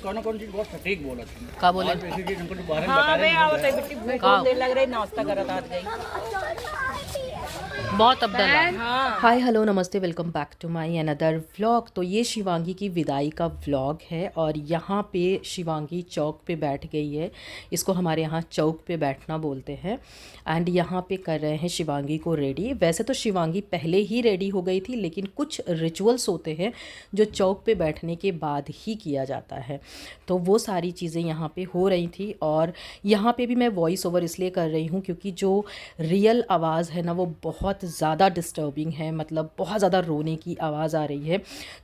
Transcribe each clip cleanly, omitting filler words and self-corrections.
कौन कौन चीज बहुत सटीक बोला तुमने का बोले और ऐसी चीज हमको दोबारा हाँ बता बे रहे आवत है बेटी भूख बहुत देर लग रही नाश्ता करत आज गई। बहुत अब्दल हाँ हाय हेलो नमस्ते welcome back to my another vlog. तो ये शिवांगी की विदाई का व्लॉग है और यहाँ पे शिवांगी चौक पे बैठ गई है। इसको हमारे यहाँ चौक पे बैठना बोलते हैं। एंड यहाँ पे कर रहे हैं शिवांगी को रेडी। वैसे तो शिवांगी पहले ही रेडी हो गई थी, लेकिन कुछ रिचुअल्स होते हैं जो चौक पे बैठने के बाद ही किया जाता है। तो वो सारी चीज़ें यहाँ पे हो रही थी। और यहाँ पे भी मैं वॉइस ओवर इसलिए कर रही हूँ क्योंकि जो रियल आवाज़ है ना वो बहुत ज़्यादा डिस्टर्बिंग है। मतलब बहुत ज़्यादा रोने की आवाज़ आ रही है।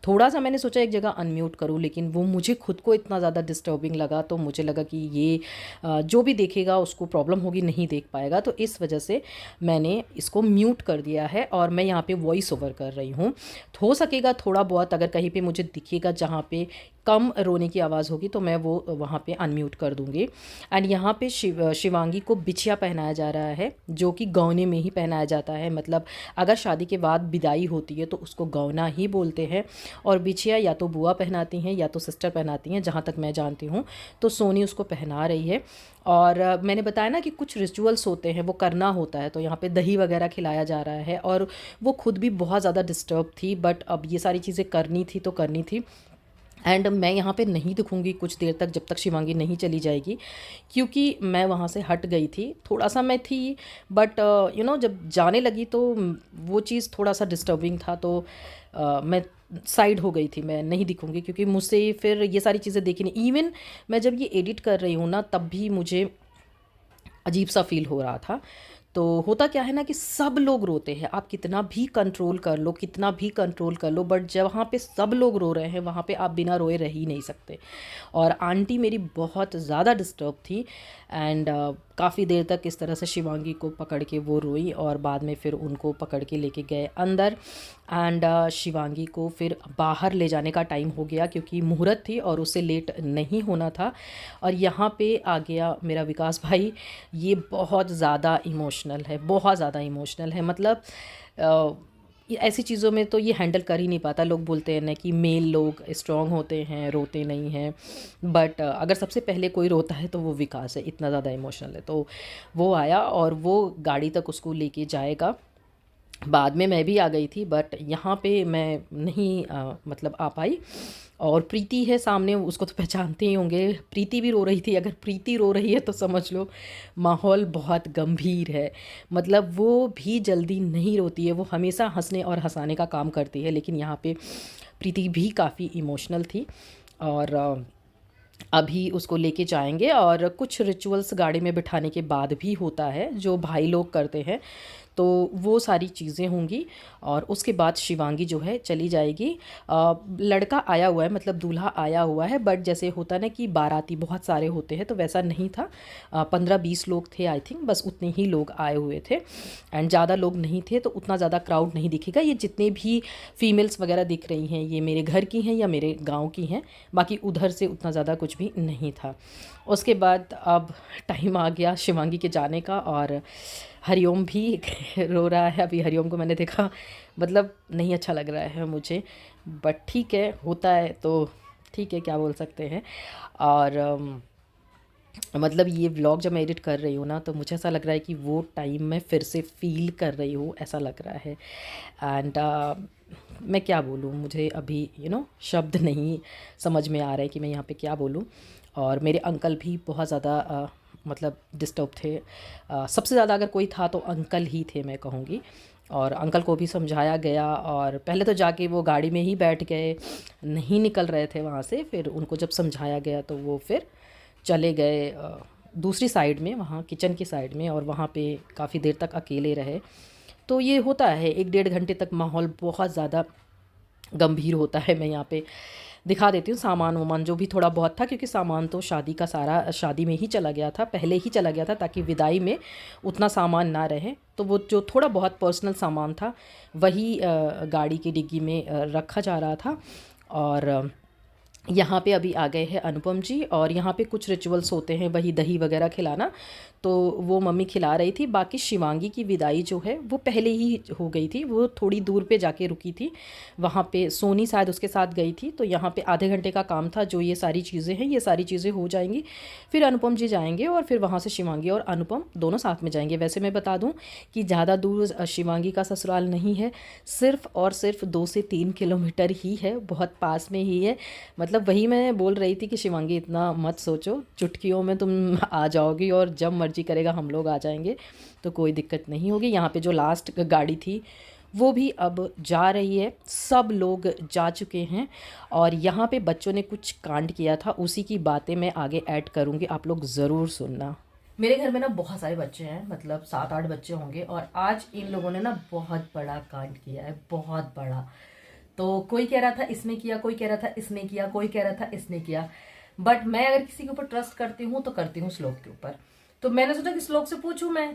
थोड़ा सा मैंने सोचा एक जगह अनम्यूट करूँ, लेकिन वो मुझे खुद को इतना ज़्यादा डिस्टर्बिंग लगा, तो मुझे लगा कि ये जो भी देखेगा उसको प्रॉब्लम होगी, नहीं देख पाएगा। तो इस वजह से मैंने इसको म्यूट कर दिया है और मैं यहाँ पे वॉइस ओवर कर रही हूँ। हो सकेगा थोड़ा बहुत अगर कहीं पे मुझे दिखेगा जहाँ पे कम रोने की आवाज़ होगी तो मैं वो वहाँ पे अनम्यूट कर दूँगी। एंड यहाँ पे शिवांगी को बिछिया पहनाया जा रहा है, जो कि गौने में ही पहनाया जाता है। मतलब अगर शादी के बाद विदाई होती है तो उसको गौना ही बोलते हैं। और बिछिया या तो बुआ पहनाती हैं या तो सिस्टर पहनाती हैं, जहाँ तक मैं जानती हूँ। तो सोनी उसको पहना रही है। और मैंने बताया ना कि कुछ रिचुअल्स होते हैं वो करना होता है। तो यहाँ पे दही वगैरह खिलाया जा रहा है और वो खुद भी बहुत ज़्यादा डिस्टर्ब थी, बट अब ये सारी चीज़ें करनी थी तो करनी थी। एंड मैं यहाँ पे नहीं दिखूँगी कुछ देर तक, जब तक शिवांगी नहीं चली जाएगी, क्योंकि मैं वहाँ से हट गई थी। थोड़ा सा मैं थी, बट जब जाने लगी तो वो चीज़ थोड़ा सा डिस्टर्बिंग था। तो मैं साइड हो गई थी, मैं नहीं दिखूँगी क्योंकि मुझसे फिर ये सारी चीज़ें देखी नहीं। इवन मैं जब ये एडिट कर रही हूँ ना, तब भी मुझे अजीब सा फील हो रहा था। तो होता क्या है ना कि सब लोग रोते हैं, आप कितना भी कंट्रोल कर लो, कितना भी कंट्रोल कर लो, बट जब वहाँ पे सब लोग रो रहे हैं वहाँ पे आप बिना रोए रह ही नहीं सकते। और आंटी मेरी बहुत ज़्यादा डिस्टर्ब थी। एंड काफ़ी देर तक इस तरह से शिवांगी को पकड़ के वो रोई और बाद में फिर उनको पकड़ के लेके गए अंदर। एंड शिवांगी को फिर बाहर ले जाने का टाइम हो गया क्योंकि मुहूर्त थी और उससे लेट नहीं होना था। और यहाँ पे आ गया मेरा विकास भाई। ये बहुत ज़्यादा इमोशनल है, बहुत ज़्यादा इमोशनल है। मतलब ये ऐसी चीज़ों में तो ये हैंडल कर ही नहीं पाता। लोग बोलते हैं ना कि मेल लोग स्ट्रॉन्ग होते हैं, रोते नहीं हैं, बट अगर सबसे पहले कोई रोता है तो वो विकास है, इतना ज़्यादा इमोशनल है। तो वो आया और वो गाड़ी तक उसको लेके जाएगा। बाद में मैं भी आ गई थी, बट यहाँ पे मैं नहीं मतलब आ पाई। और प्रीति है सामने, उसको तो पहचानते ही होंगे। प्रीति भी रो रही थी। अगर प्रीति रो रही है तो समझ लो माहौल बहुत गंभीर है। मतलब वो भी जल्दी नहीं रोती है, वो हमेशा हंसने और हंसाने का काम करती है। लेकिन यहाँ पे प्रीति भी काफ़ी इमोशनल थी। और अभी उसको लेके जाएंगे और कुछ रिचुअल्स गाड़ी में बिठाने के बाद भी होता है जो भाई लोग करते हैं। तो वो सारी चीज़ें होंगी और उसके बाद शिवांगी जो है चली जाएगी। लड़का आया हुआ है, मतलब दूल्हा आया हुआ है, बट जैसे होता ना कि बाराती बहुत सारे होते हैं तो वैसा नहीं था। 15-20 लोग थे आई थिंक, बस उतने ही लोग आए हुए थे। एंड ज़्यादा लोग नहीं थे तो उतना ज़्यादा क्राउड नहीं दिखेगा। ये जितने भी फीमेल्स वगैरह दिख रही हैं ये मेरे घर की हैं या मेरे गाँव की हैं, बाकी उधर से उतना ज़्यादा कुछ भी नहीं था। उसके बाद अब टाइम आ गया शिवांगी के जाने का और हरिओम भी रो रहा है। अभी हरिओम को मैंने देखा, मतलब नहीं अच्छा लग रहा है मुझे, बट ठीक है, होता है तो ठीक है, क्या बोल सकते हैं। और मतलब ये व्लॉग जब मैं एडिट कर रही हूँ ना तो मुझे ऐसा लग रहा है कि वो टाइम मैं फिर से फ़ील कर रही हूँ, ऐसा लग रहा है। एंड मैं क्या बोलूँ, मुझे अभी शब्द नहीं समझ में आ रहा है कि मैं यहाँ पे क्या बोलूँ। और मेरे अंकल भी बहुत ज़्यादा मतलब डिस्टर्ब थे। सबसे ज़्यादा अगर कोई था तो अंकल ही थे मैं कहूँगी। और अंकल को भी समझाया गया और पहले तो जाके वो गाड़ी में ही बैठ गए, नहीं निकल रहे थे वहाँ से। फिर उनको जब समझाया गया तो वो फिर चले गए दूसरी साइड में, वहाँ किचन की साइड में, और वहाँ पे काफ़ी देर तक अकेले रहे। तो ये होता है, 1-1.5 घंटे तक माहौल बहुत ज़्यादा गंभीर होता है। मैं यहाँ पे दिखा देती हूँ सामान वामान जो भी थोड़ा बहुत था, क्योंकि सामान तो शादी का सारा शादी में ही चला गया था, पहले ही चला गया था, ताकि विदाई में उतना सामान ना रहे। तो वो जो थोड़ा बहुत पर्सनल सामान था वही गाड़ी की डिग्गी में रखा जा रहा था। और यहाँ पे अभी आ गए हैं अनुपम जी, और यहाँ पे कुछ रिचुअल्स होते हैं, वही दही वगैरह खिलाना, तो वो मम्मी खिला रही थी। बाकी शिवांगी की विदाई जो है वो पहले ही हो गई थी, वो थोड़ी दूर पे जाके रुकी थी, वहाँ पे सोनी शायद उसके साथ गई थी। तो यहाँ पे आधे घंटे का काम था, जो ये सारी चीज़ें हैं ये सारी चीज़ें हो जाएंगी, फिर अनुपम जी जाएंगे और फिर वहाँ से शिवांगी और अनुपम दोनों साथ में जाएंगे। वैसे मैं बता दूँ कि ज़्यादा दूर शिवांगी का ससुराल नहीं है, सिर्फ और सिर्फ 2 से 3 किलोमीटर ही है, बहुत पास में ही है। मतलब वही मैं बोल रही थी कि शिवांगी इतना मत सोचो, चुटकियों में तुम आ जाओगी और जब मर्जी करेगा हम लोग आ जाएंगे, तो कोई दिक्कत नहीं होगी। यहाँ पे जो लास्ट गाड़ी थी वो भी अब जा रही है, सब लोग जा चुके हैं। और यहाँ पे बच्चों ने कुछ कांड किया था, उसी की बातें मैं आगे ऐड करूँगी, आप लोग ज़रूर सुनना। मेरे घर में ना बहुत सारे बच्चे हैं, मतलब 7-8 बच्चे होंगे, और आज इन लोगों ने ना बहुत बड़ा कांड किया है, बहुत बड़ा। तो कोई कह रहा था इसने किया, कोई कह रहा था इसने किया, कोई कह रहा था इसने किया, बट मैं अगर किसी के ऊपर ट्रस्ट करती हूँ तो करती हूँ श्लोक के ऊपर। तो मैंने सोचा कि श्लोक से पूछूं मैं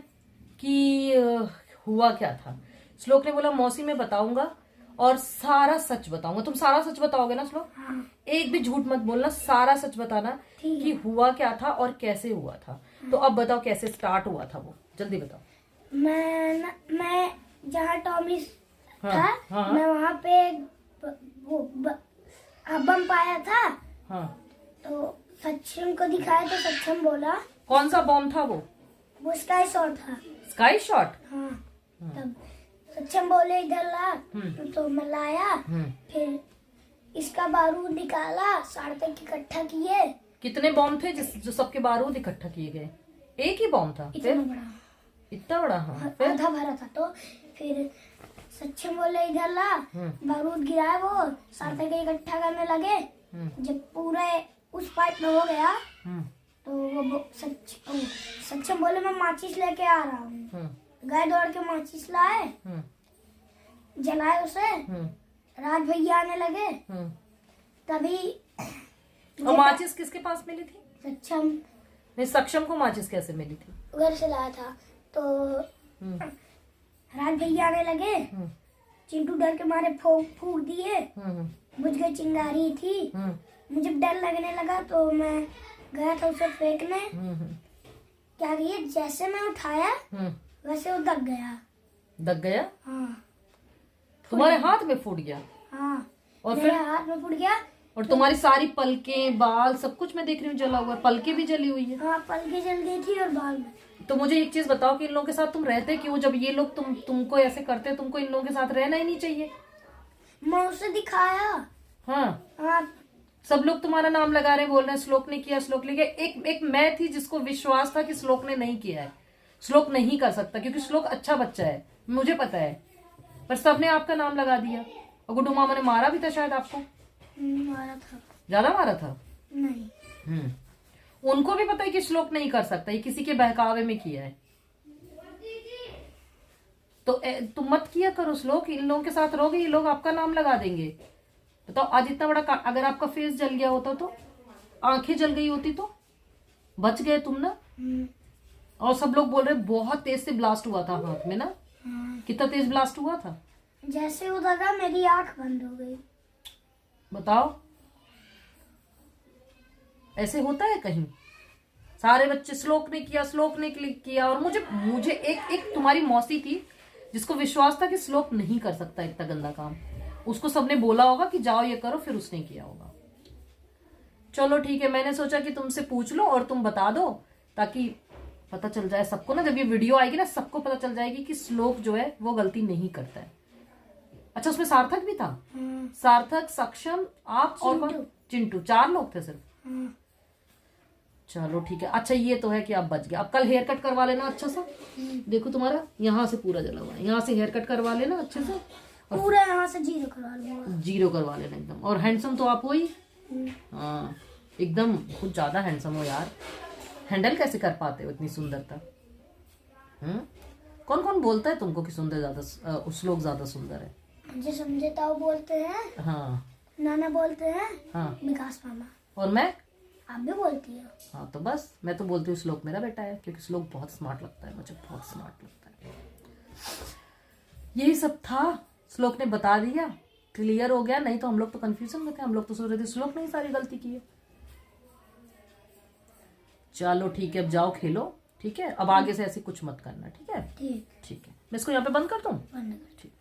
कि हुआ क्या था। श्लोक ने बोला मौसी मैं बताऊंगा और सारा सच बताऊंगा। तुम सारा सच बताओगे ना श्लोक? हाँ। एक भी झूठ मत बोलना, सारा सच बताना कि हुआ क्या था और कैसे हुआ था। तो अब बताओ कैसे स्टार्ट हुआ था वो, जल्दी बताओ। मैं जहाँ टॉमी हाँ, था, हाँ, मैं वहाँ पे वो बम पाया था। हाँ। तो सक्षम को दिखाया तो सक्षम बोला। कौन सा बॉम्ब था वो? स्काई शॉट था। Sky shot? हाँ। तब सक्षम बोले इधर ला, तो मैं लाया, फिर इसका बारूद निकाला, सार्थक इकट्ठा किए। कितने बॉम्ब थे जो सबके बारूद इकट्ठा किए गए? एक ही बॉम्ब था? इतना बड़ा? हाँ। फिर आधा भरा था। तो फिर सक्षम बोले इधर ला, बारूद गिराए, वो सार्थक इकट्ठा करने लगे। जब पूरा उस पाइप में हो गया तो वो सक्षम बोले मैं माचिस लेके आ रहा हूँ। गए दौड़ के माचिस लाए, जलाए उसे, राज भैया आने लगे। तभी और माचिस किसके पास मिली थी? सक्षम। नहीं, सक्षम को माचिस कैसे मिली थी? घर से लाया था। तो राज भैया आने लगे, चिंटू डर के मारे फूक दिए, बुझ गई, चिंगारी थी। मुझे डर लगने लगा तो मैं गया था उसे फेंकने। क्या किया, जैसे मैं उठाया वैसे वो दब गया। दब गया? हाँ। तुम्हारे हाथ में फूट गया? हाँ। और मेरे फिर हाथ में फूट गया। और तुम्हारी सारी पलकें, बाल, सब कुछ मैं देख रही हूँ जला हुआ है, पलकें भी जली हुई है। हाँ, पलकें जल गई थी और बाल में। तो मुझे एक चीज बताओ कि इन लोगों के साथ तुम रहते क्यों? जब ये लोग तुमको ऐसे करते, तुमको इन लोगों के साथ रहना ही नहीं चाहिए। मैं उसे दिखाया। हाँ। हाँ। सब लोग तुम्हारा नाम लगा रहे, बोल रहे हैं श्लोक ने किया, श्लोक ने किया। एक मैं थी जिसको विश्वास था कि श्लोक ने नहीं किया है, श्लोक नहीं कर सकता, क्योंकि श्लोक अच्छा बच्चा है, मुझे पता है। पर सबने आपका नाम लगा दिया। और गुड्डू मामा ने मारा भी था शायद आपको? मारा था। ज्यादा मारा था? नहीं। उनको भी पता है कि श्लोक नहीं कर सकता, ये किसी के बहकावे में किया है। तो तुम मत किया करो श्लोक, इन लोगों के साथ रहोगे ये लोग आपका नाम लगा देंगे। बताओ, आज इतना बड़ा अगर आपका फेस जल गया होता, तो आंखें जल गई होती, तो बच गए तुम ना। और सब लोग बोल रहे बहुत तेज से ब्लास्ट हुआ था हाथ में ना। कितना तेज ब्लास्ट हुआ था? जैसे वो लगा मेरी आंख बंद हो गई। बताओ, ऐसे होता है कहीं? सारे बच्चे श्लोक ने किया, श्लोक ने किया। और मुझे एक तुम्हारी मौसी थी जिसको विश्वास था कि श्लोक नहीं कर सकता इतना गंदा काम। उसको सबने बोला होगा कि जाओ ये करो, फिर उसने किया होगा। चलो ठीक है, मैंने सोचा कि तुमसे पूछ लो और तुम बता दो, ताकि पता चल जाए सबको ना। जब ये वीडियो आएगी ना, सबको पता चल जाएगी कि श्लोक जो है वो गलती नहीं करता है। अच्छा, उसमें सार्थक भी था? सार्थक, सक्षम, आप और कौन? चिंटू। 4 लोग थे सिर्फ? चलो ठीक है। अच्छा, ये तो है कि आप बच गए। अब कल हेयर कट करवा लेना अच्छा सा। देखो तुम्हारा यहाँ से पूरा जला हुआ है, यहाँ से हेयर कट करवा लेना अच्छे से, पूरा यहाँ से जीरो करवा लूंगा। जीरो करवा लेना एकदम। और हैंडसम तो आप हो ही। हाँ, एकदम कुछ ज्यादा हैंडसम हो यार। हैंडल कैसे कर पाते हो इतनी सुंदरता? कौन कौन बोलता है तुमको कि सुंदर ज्यादा, उस लोग ज्यादा सुंदर है? मुझे समझे ताऊ बोलते हैं। हाँ। नाना बोलते हैं। हाँ। विकास मामा। और मैं? आप भी बोलती हो। हाँ, तो बस मैं तो बोलती हूँ श्लोक मेरा बेटा है, क्योंकि श्लोक बहुत स्मार्ट लगता है मुझे, बहुत स्मार्ट लगता है। यही सब था, श्लोक ने बता दिया। क्लियर हो गया? नहीं तो हम लोग तो कंफ्यूजन में थे, हम लोग तो सोच रहे थे श्लोक ने ही सारी गलती की है। चलो ठीक है, अब जाओ खेलो, ठीक है? अब आगे से ऐसे कुछ मत करना, ठीक है? ठीक ठीक है, मैं इसको यहाँ पे बंद कर दूँ? बंद कर। ठीक।